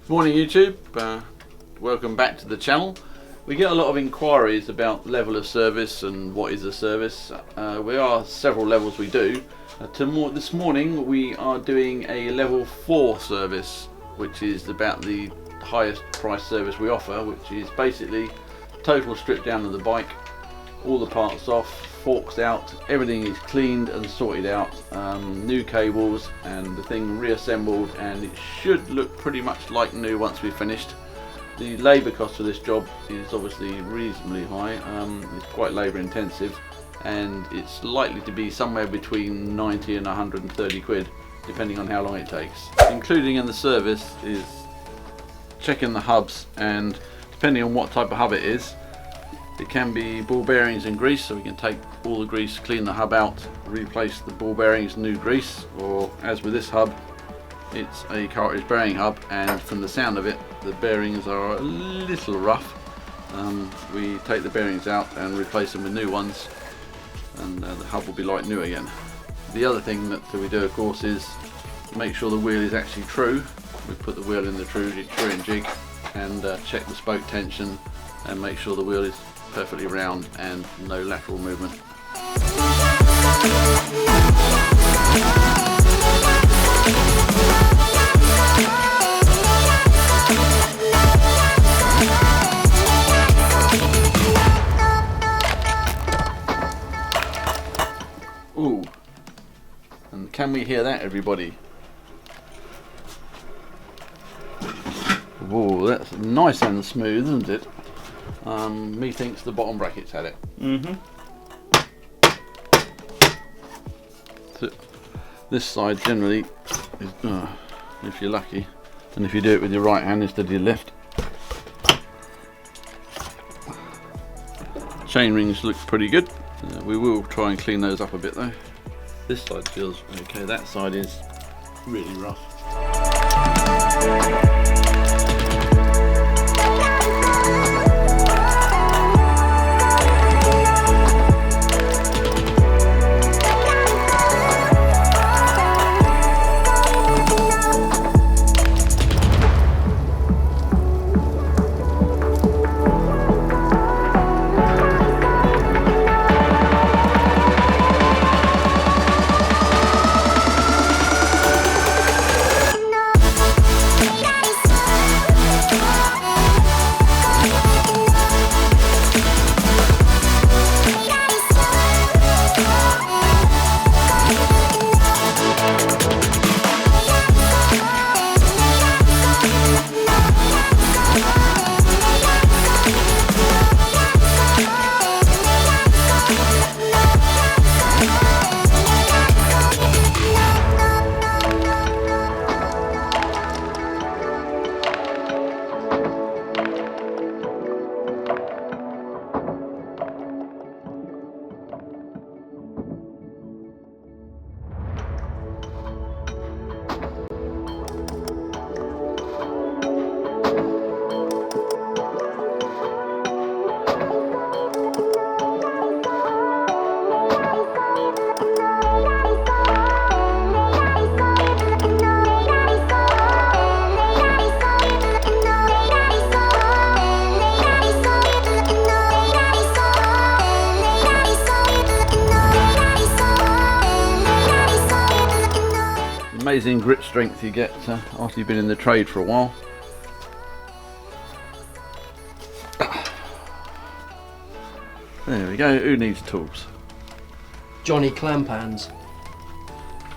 Morning YouTube, welcome back to the channel. We get a lot of inquiries about level of service and what is a service. We are several levels we do. This morning we are doing a level 4 service, which is about the highest price service we offer, which is basically total strip down of the bike, all the parts off, forks out, everything is cleaned and sorted out, new cables and the thing reassembled, and it should look pretty much like new once we've finished. The labour cost for this job is obviously reasonably high. It's quite labour intensive, and it's likely to be somewhere between 90 and 130 quid depending on how long it takes. Including in the service is checking the hubs, and depending on what type of hub it is, it can be ball bearings and grease, so we can take all the grease, clean the hub out, replace the ball bearings, new grease, or as with this hub, it's a cartridge bearing hub, and from the sound of it, the bearings are a little rough. We take the bearings out and replace them with new ones, and the hub will be like new again. The other thing that we do, of course, is make sure the wheel is actually true. We put the wheel in the true and jig and check the spoke tension and make sure the wheel is perfectly round and no lateral movement. Ooh, and can we hear that, everybody? Whoa, that's nice and smooth, isn't it? Methinks the bottom brackets had it. So this side generally is, if you're lucky, and if you do it with your right hand instead of your left. Chain rings look pretty good. We will try and clean those up a bit though. This side feels okay, that side is really rough. Amazing grip strength you get after you've been in the trade for a while. There we go. Who needs tools? Johnny clamp hands.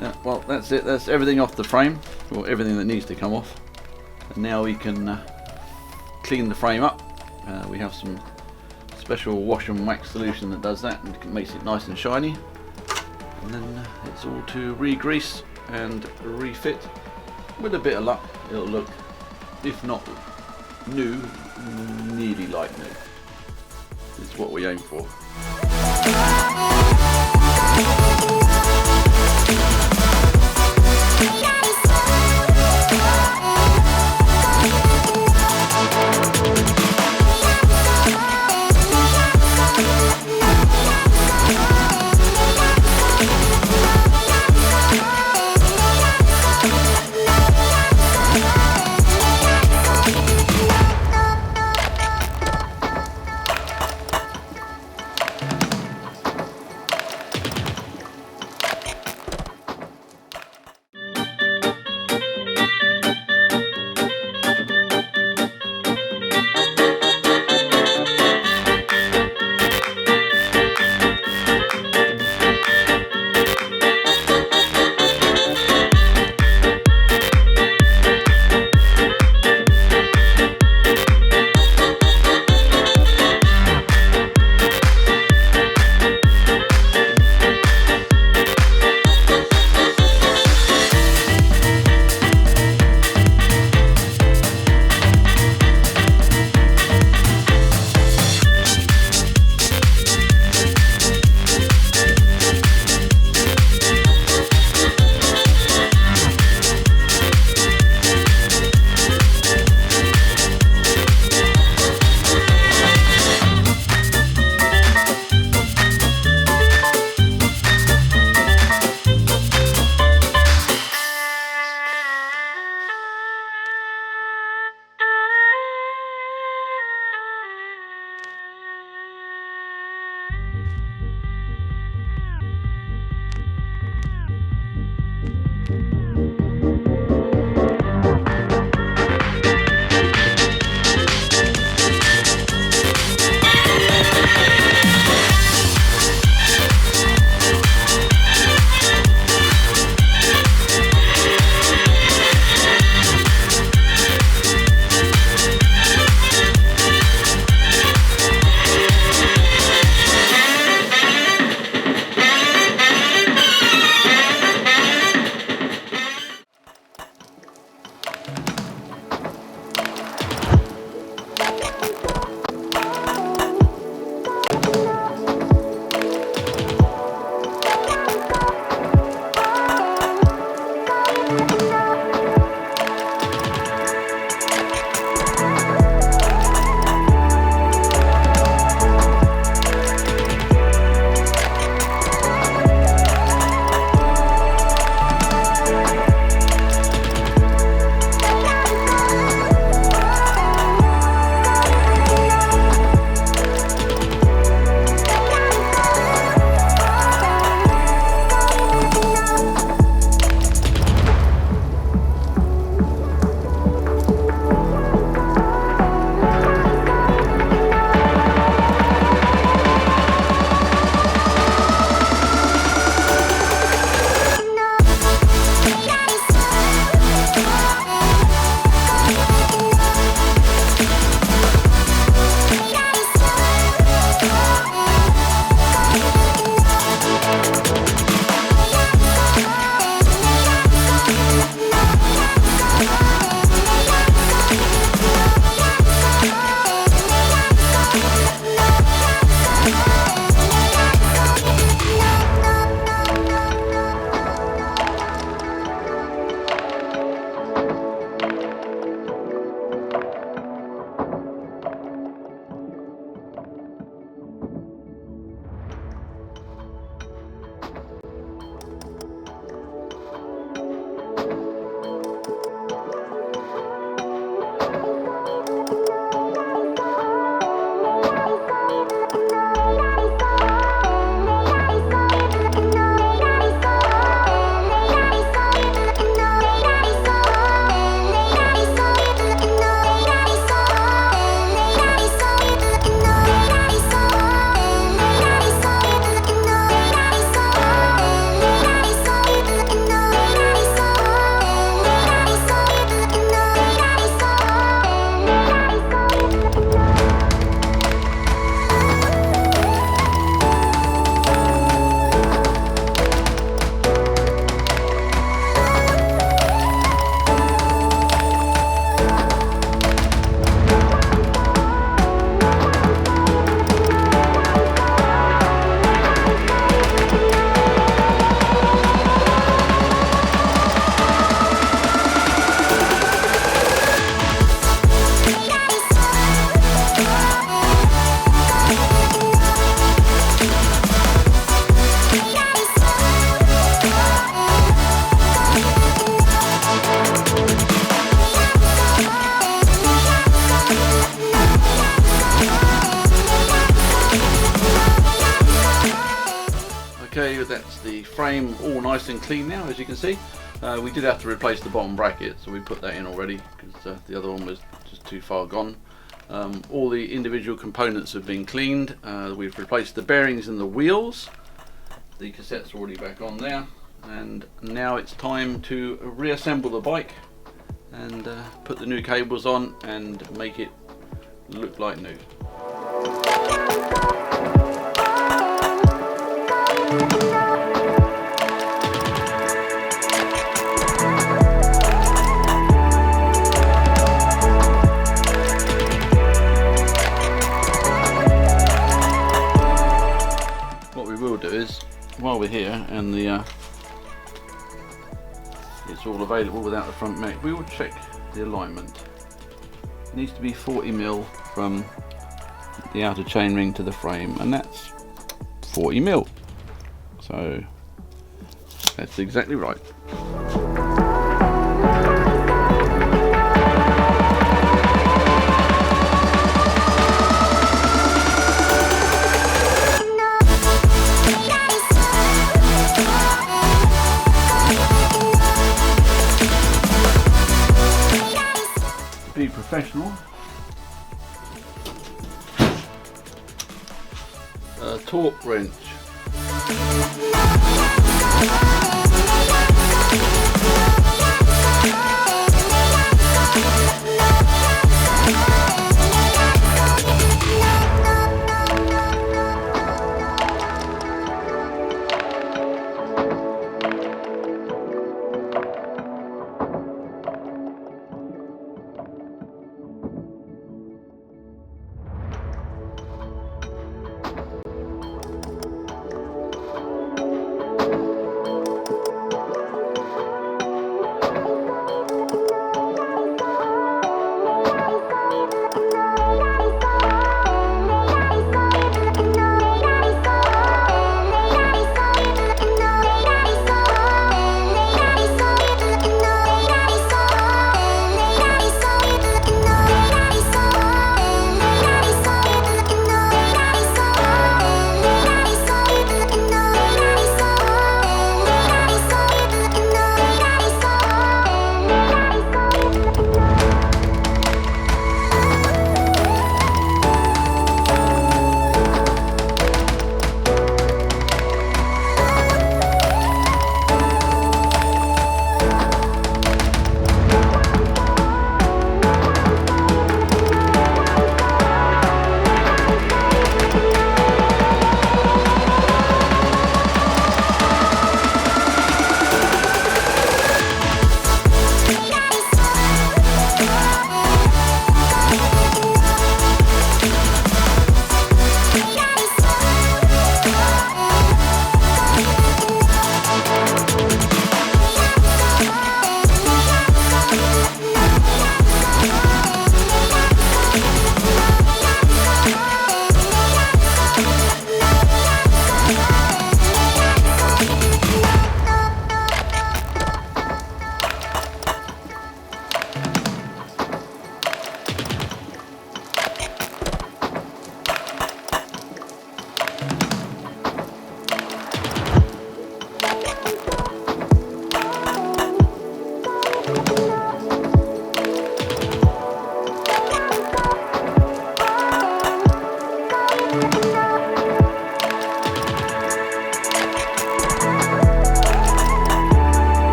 Yeah, well, that's it. That's everything off the frame, or everything that needs to come off. And now we can clean the frame up. We have some special wash and wax solution that does that and makes it nice and shiny. And then it's all to re-grease and refit. With a bit of luck, it'll look, if not new, nearly like new. It's what we aim for. Okay, that's the frame all nice and clean now, as you can see. We did have to replace the bottom bracket, so we put that in already because the other one was just too far gone. All the individual components have been cleaned. We've replaced the bearings and the wheels. The cassette's already back on there, and now it's time to reassemble the bike and put the new cables on and make it look like new. What we will do is, while we're here and it's all available without the front mech, we will check the alignment. It needs to be 40mm from the outer chainring to the frame, and that's 40mm. So that's exactly right. To be professional, a torque wrench.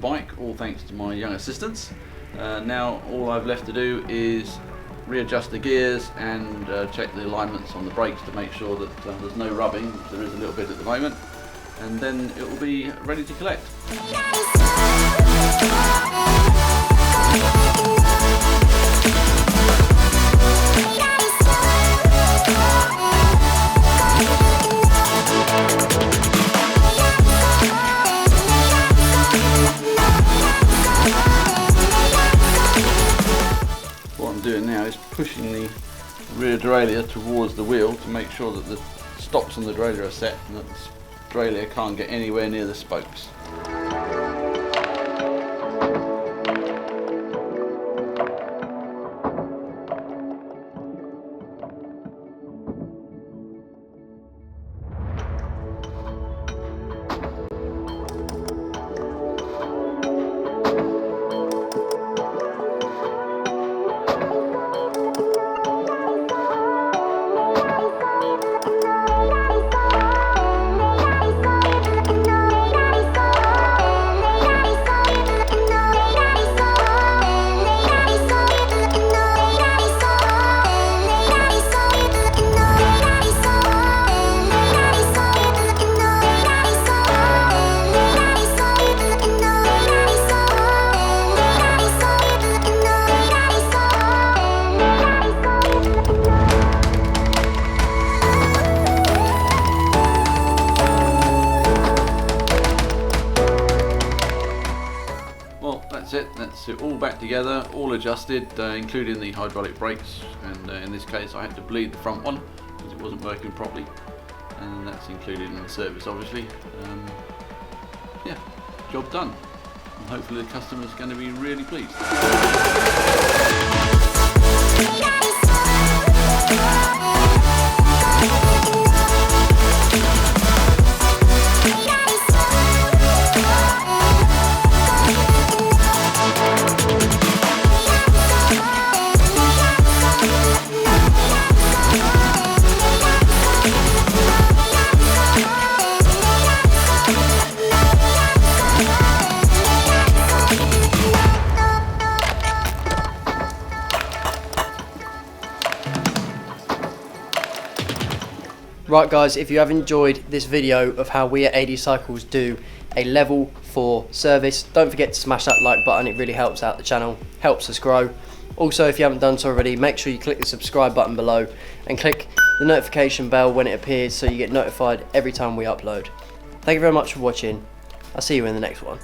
bike, all thanks to my young assistants. Now all I've left to do is readjust the gears and check the alignments on the brakes to make sure that there's no rubbing, which there is a little bit at the moment, and then it will be ready to collect. What I'm doing now is pushing the rear derailleur towards the wheel to make sure that the stops on the derailleur are set and that the derailleur can't get anywhere near the spokes. That's it all back together, all adjusted, including the hydraulic brakes, and in this case I had to bleed the front one because it wasn't working properly, and that's included in the service obviously. Yeah, job done, and hopefully the customer's going to be really pleased. Right guys, if you have enjoyed this video of how we at AD Cycles do a level 4 service, don't forget to smash that like button. It really helps out the channel, helps us grow. Also, if you haven't done so already, make sure you click the subscribe button below and click the notification bell when it appears so you get notified every time we upload. Thank you very much for watching. I'll see you in the next one.